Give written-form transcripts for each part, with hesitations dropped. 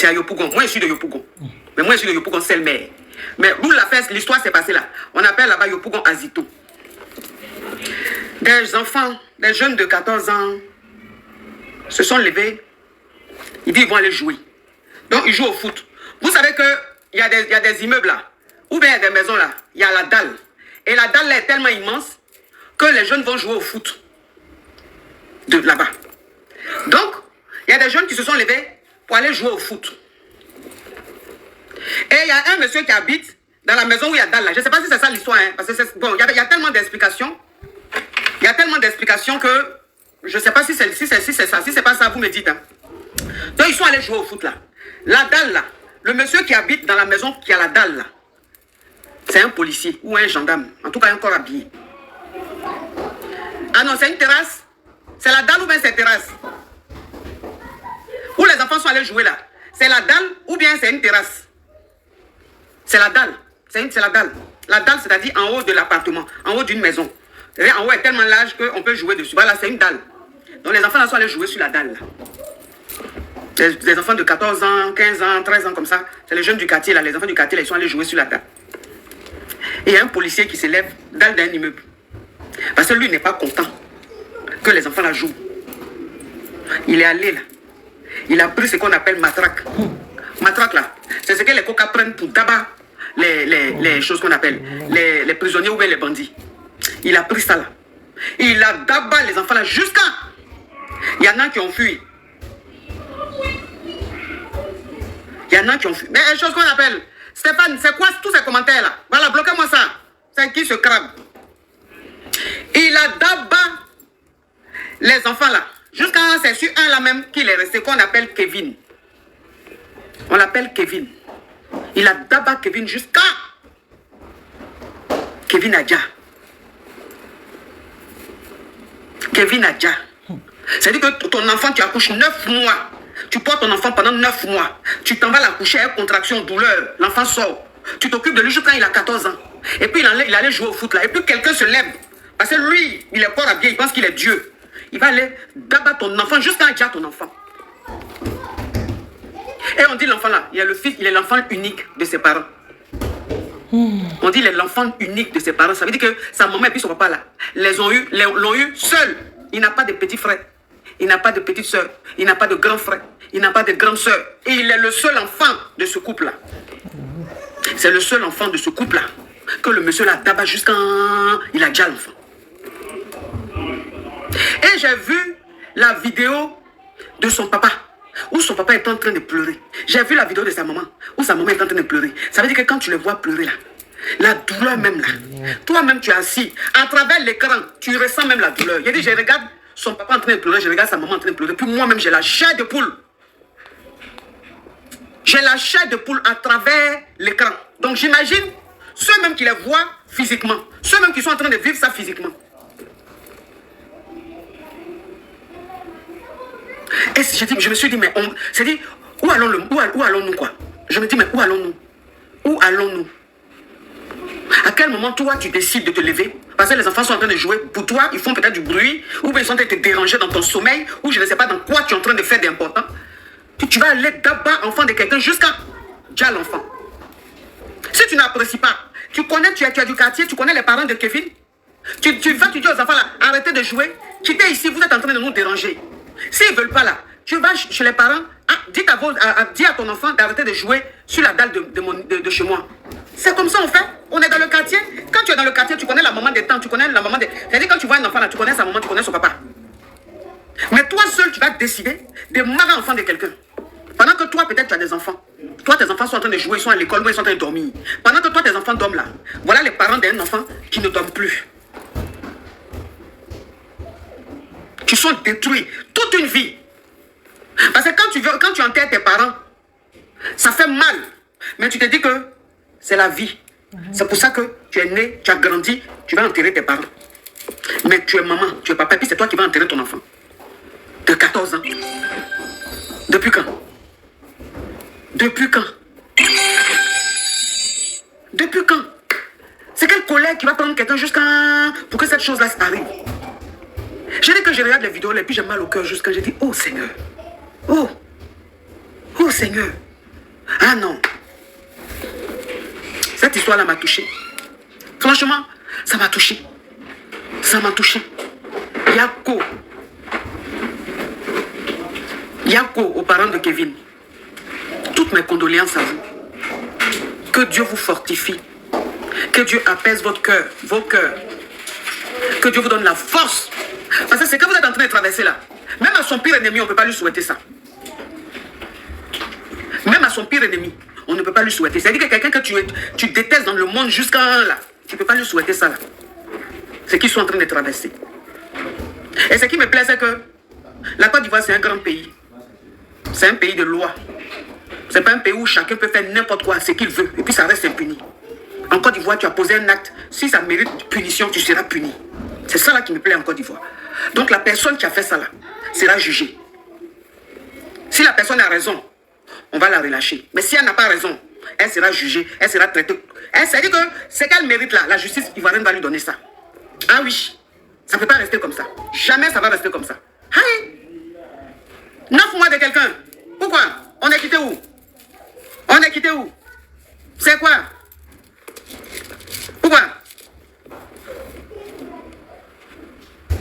C'est à Yopougon. Moi, je suis de Yopougon. Mais moi, je suis de Yopougon, c'est le maire. Mais où l'histoire s'est passée là? On appelle là-bas Yopougon Azito. Des enfants, des jeunes de 14 ans se sont levés. Ils disent qu'ils vont aller jouer. Donc, ils jouent au foot. Vous savez qu'il y a des immeubles là, ou bien des maisons là, il y a la dalle. Et la dalle là est tellement immense que les jeunes vont jouer au foot. De là-bas. Donc, il y a des jeunes qui se sont levés pour aller jouer au foot. Et il y a un monsieur qui habite dans la maison où il y a dalle là. Je ne sais pas si c'est ça l'histoire, hein, parce que bon, il y a tellement d'explications. Il y a tellement d'explications que je ne sais pas si c'est ça. Si c'est pas ça, vous me dites. Hein. Donc, ils sont allés jouer au foot là. La dalle là, le monsieur qui habite dans la maison qui a la dalle là, c'est un policier ou un gendarme. En tout cas, encore habillé. Ah non, c'est une terrasse. C'est la dalle ou bien c'est terrasse? Où les enfants sont allés jouer là? C'est la dalle ou bien c'est une terrasse? C'est la dalle. C'est la dalle. La dalle, c'est-à-dire en haut de l'appartement, en haut d'une maison. En haut est tellement large qu'on peut jouer dessus. Voilà, c'est une dalle. Donc les enfants là sont allés jouer sur la dalle. Les enfants de 14 ans, 15 ans, 13 ans comme ça. C'est les jeunes du quartier là. Les enfants du quartier là, ils sont allés jouer sur la dalle. Et il y a un policier qui s'élève dans d'un immeuble. Parce que lui n'est pas content que les enfants la jouent. Il est allé là. Il a pris ce qu'on appelle matraque. Matraque là, c'est ce que les coca prennent pour tabac les choses qu'on appelle les prisonniers ou bien les bandits. Il a pris ça là. Il a d'abat les enfants là jusqu'à... Il y en a qui ont fui. Il y en a qui ont fui. Mais une chose qu'on appelle... Stéphane, c'est quoi tous ces commentaires là? Voilà, bloquez-moi ça. C'est qui ce crabe? Il a d'abat les enfants là. Jusqu'à c'est sur un là même qu'il est resté, qu'on appelle Kevin. On l'appelle Kevin. Il a d'abat Kevin jusqu'à Kevin Adja. Kevin Adja. C'est-à-dire que ton enfant, tu accouches 9 mois. Tu portes ton enfant pendant 9 mois. Tu t'en vas l'accoucher avec contraction, douleur. L'enfant sort. Tu t'occupes de lui jusqu'à il a 14 ans. Et puis il allait jouer au foot là. Et puis quelqu'un se lève. Parce que lui, il est pas habillé, il pense qu'il est Dieu. Il va aller d'abattre ton enfant jusqu'à Adja ton enfant. Et on dit l'enfant là, il y a le fils, il est l'enfant unique de ses parents. On dit il est l'enfant unique de ses parents. Ça veut dire que sa maman et puis son papa là, l'ont eu seul. Il n'a pas de petits frères. Il n'a pas de petite soeur. Il n'a pas de grand frère. Il n'a pas de grande soeur. Et il est le seul enfant de ce couple là. C'est le seul enfant de ce couple là. Que le monsieur là tabac jusqu'à... Il a déjà l'enfant. Et j'ai vu la vidéo de son papa. Où son papa est en train de pleurer. J'ai vu la vidéo de sa maman. Où sa maman est en train de pleurer. Ça veut dire que quand tu le vois pleurer là, la douleur même là, toi-même tu es assis, à travers l'écran, tu ressens même la douleur. Il dit, je regarde son papa en train de pleurer, je regarde sa maman en train de pleurer. Puis moi-même j'ai la chair de poule. J'ai la chair de poule à travers l'écran. Donc j'imagine ceux-mêmes qui les voient physiquement, ceux-mêmes qui sont en train de vivre ça physiquement. Et je me suis dit, mais c'est dit, où allons-nous quoi? Je me dis, mais où allons-nous? Où allons-nous? À quel moment toi tu décides de te lever? Parce que les enfants sont en train de jouer. Pour toi, ils font peut-être du bruit, ou bien ils sont en train de te déranger dans ton sommeil, ou je ne sais pas dans quoi tu es en train de faire d'important. Tu vas aller d'abord enfant de quelqu'un jusqu'à déjà l'enfant. Si tu n'apprécies pas, tu connais, tu es du quartier, tu connais les parents de Kevin. Tu dis aux enfants là, arrêtez de jouer. Quittez ici, vous êtes en train de nous déranger. S'ils ne veulent pas là, tu vas chez les parents, dis à ton enfant d'arrêter de jouer sur la dalle de chez moi. C'est comme ça on fait. On est dans le quartier. Quand tu es dans le quartier, tu connais la maman des temps, tu connais la maman des... C'est-à-dire quand tu vois un enfant là, tu connais sa maman, tu connais son papa. Mais toi seul, tu vas décider de marrer enfant de quelqu'un. Pendant que toi, peut-être, tu as des enfants. Toi, tes enfants sont en train de jouer, ils sont à l'école, ou ils sont en train de dormir. Pendant que toi, tes enfants dorment là. Voilà les parents d'un enfant qui ne dorment plus. Tu sont détruits toute une vie. Parce que quand tu enterres tes parents, ça fait mal. Mais tu te dis que c'est la vie. C'est pour ça que tu es né, tu as grandi, tu vas enterrer tes parents. Mais tu es maman, tu es papa, puis c'est toi qui vas enterrer ton enfant. De 14 ans. Depuis quand? Depuis quand? Depuis quand? C'est quelle colère qui va prendre quelqu'un jusqu'à... pour que cette chose-là arrive? J'ai dit que je regarde les vidéos et puis j'ai mal au cœur jusqu'à... J'ai dit, oh Seigneur. Oh Seigneur. Ah non. Cette histoire-là m'a touché. Franchement, ça m'a touché. Ça m'a touché. Yako, aux parents de Kevin. Toutes mes condoléances à vous. Que Dieu vous fortifie. Que Dieu apaise votre cœur, vos cœurs. Que Dieu vous donne la force. Parce que c'est que vous êtes en train de traverser là. Même à son pire ennemi, on ne peut pas lui souhaiter ça. Même à son pire ennemi, on ne peut pas lui souhaiter. C'est-à-dire que quelqu'un que tu détestes dans le monde jusqu'à là, tu ne peux pas lui souhaiter ça là. C'est qu'ils sont en train de traverser. Et ce qui me plaît, c'est que la Côte d'Ivoire, c'est un grand pays. C'est un pays de loi. C'est pas un pays où chacun peut faire n'importe quoi, ce qu'il veut, et puis ça reste impuni. En Côte d'Ivoire, tu as posé un acte. Si ça mérite punition, tu seras puni. C'est ça là qui me plaît en Côte d'Ivoire. Donc la personne qui a fait ça là sera jugée. Si la personne a raison, on va la relâcher. Mais si elle n'a pas raison, elle sera jugée, elle sera traitée. C'est-à-dire que ce qu'elle mérite là, la justice ivoirienne va lui donner ça. Ah oui, ça ne peut pas rester comme ça. Jamais ça va rester comme ça. Hey! 9 mois de quelqu'un. Pourquoi? On est quitté où? On est quitté où? C'est quoi? Pourquoi?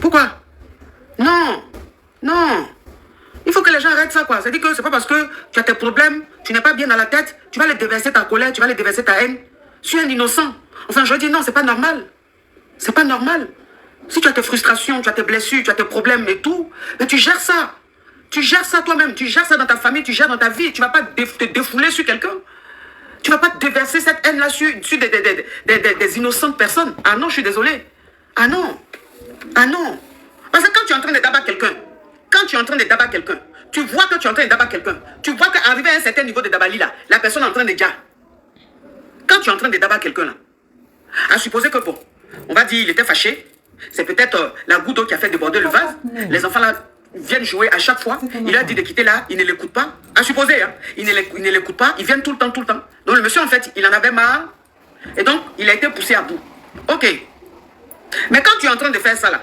Pourquoi? Non. Non. Il faut que les gens arrêtent ça, quoi. C'est-à-dire que c'est pas parce que tu as tes problèmes, tu n'es pas bien dans la tête, tu vas les déverser ta colère, tu vas les déverser ta haine sur un innocent. Enfin, je dis non, c'est pas normal. C'est pas normal. Si tu as tes frustrations, tu as tes blessures, tu as tes problèmes et tout, mais tu gères ça. Tu gères ça toi-même, tu gères ça dans ta famille, tu gères dans ta vie. Tu ne vas pas te défouler sur quelqu'un. Tu ne vas pas déverser cette haine-là sur des innocentes personnes. Ah non, je suis désolé. Ah non. Ah non. Parce que quand tu es en train de d'abattre quelqu'un, tu vois que tu es en train de d'abattre quelqu'un, tu vois qu'arrivé à un certain niveau de dabali là, la personne est en train de dire. Quand tu es en train de d'abattre quelqu'un là, à supposer que bon, on va dire il était fâché, c'est peut-être la goutte d'eau qui a fait déborder le vase, les enfants là viennent jouer à chaque fois, il a dit de quitter là, il ne l'écoute pas, à supposer, hein, il ne l'écoute pas, ils viennent tout le temps. Donc le monsieur en fait, il en avait marre, et donc il a été poussé à bout. Ok. Mais quand tu es en train de faire ça là,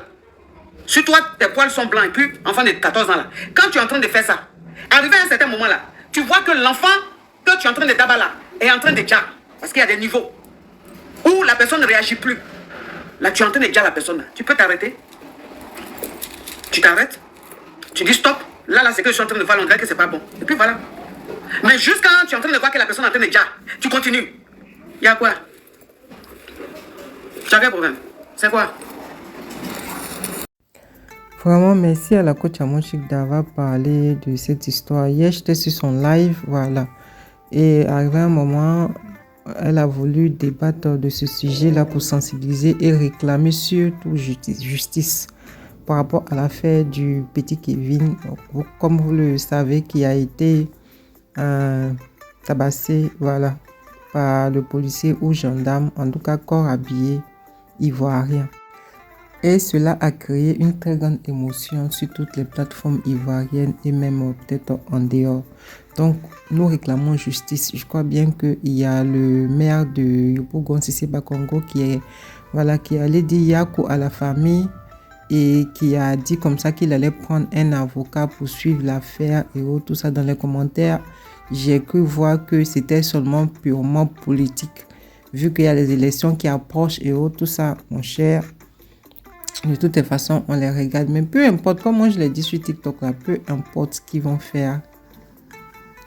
sur toi, tes poils sont blancs et puis, enfant de 14 ans là, quand tu es en train de faire ça, arrivé à un certain moment là, tu vois que l'enfant que tu es en train de d'abattre là, est en train de dire, parce qu'il y a des niveaux, où la personne ne réagit plus. Là, tu es en train de dire à la personne, là, tu peux t'arrêter. Tu t'arrêtes. Tu dis stop. Là, c'est que je suis en train de voir, on dirait que c'est pas bon. Et puis voilà. Mais jusqu'à quand tu es en train de voir que la personne est en train de dire, tu continues. Il y a quoi? Tu as quel problème? C'est quoi? Vraiment, merci à la coach Amonchik d'avoir parlé de cette histoire. Hier, j'étais sur son live, voilà. Et arrivé un moment, elle a voulu débattre de ce sujet-là pour sensibiliser et réclamer surtout justice par rapport à l'affaire du petit Kevin, comme vous le savez, qui a été tabassé, voilà, par le policier ou gendarme, en tout cas corps habillé ivoirien. Et cela a créé une très grande émotion sur toutes les plateformes ivoiriennes et même peut-être en dehors. Donc, nous réclamons justice. Je crois bien qu'il y a le maire de Yopougon, Sissé Bakongo, qui allait dire Yako à la famille et qui a dit comme ça qu'il allait prendre un avocat pour suivre l'affaire et tout ça. Dans les commentaires, j'ai cru voir que c'était seulement purement politique. Vu qu'il y a les élections qui approchent et tout ça, mon cher, de toutes les façons, on les regarde. Mais peu importe, comme moi je l'ai dit sur TikTok, là, peu importe ce qu'ils vont faire.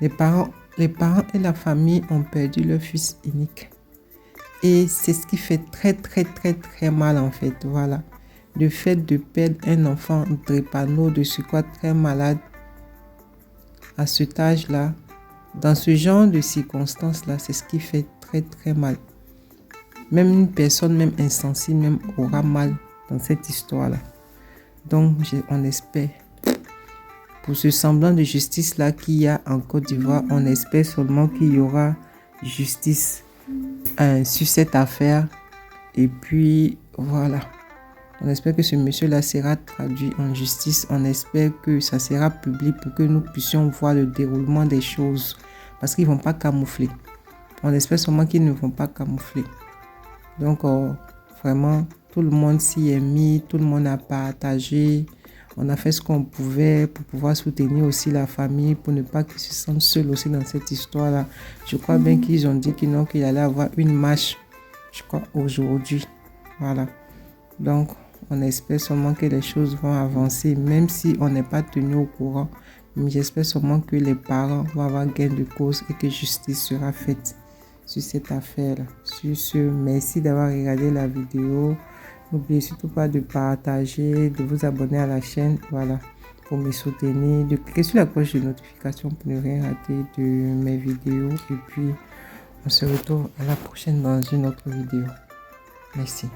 Les parents et la famille ont perdu leur fils unique. Et c'est ce qui fait très, très, très, très mal en fait. Voilà. Le fait de perdre un enfant drépano de surcroît très malade à cet âge-là, dans ce genre de circonstances-là, c'est ce qui fait très, très mal. Même une personne, même insensible, même aura mal dans cette histoire-là. Donc, on espère. Pour ce semblant de justice-là qu'il y a en Côte d'Ivoire, on espère seulement qu'il y aura justice sur cette affaire. Et puis, voilà. On espère que ce monsieur-là sera traduit en justice. On espère que ça sera public pour que nous puissions voir le déroulement des choses. Parce qu'ils ne vont pas camoufler. On espère seulement qu'ils ne vont pas camoufler. Donc, vraiment, tout le monde s'y est mis, tout le monde a partagé. on a fait ce qu'on pouvait pour pouvoir soutenir aussi la famille, pour ne pas qu'ils se sentent seuls aussi dans cette histoire-là. Je crois bien qu'ils ont dit qu'il allait avoir une marche, je crois, aujourd'hui. Voilà. Donc, on espère seulement que les choses vont avancer, même si on n'est pas tenu au courant. Mais j'espère seulement que les parents vont avoir gain de cause et que justice sera faite sur cette affaire-là. Sur ce, merci d'avoir regardé la vidéo. N'oubliez surtout pas de partager, de vous abonner à la chaîne, voilà, pour me soutenir, de cliquer sur la cloche de notification pour ne rien rater de mes vidéos. Et puis, on se retrouve à la prochaine dans une autre vidéo. Merci.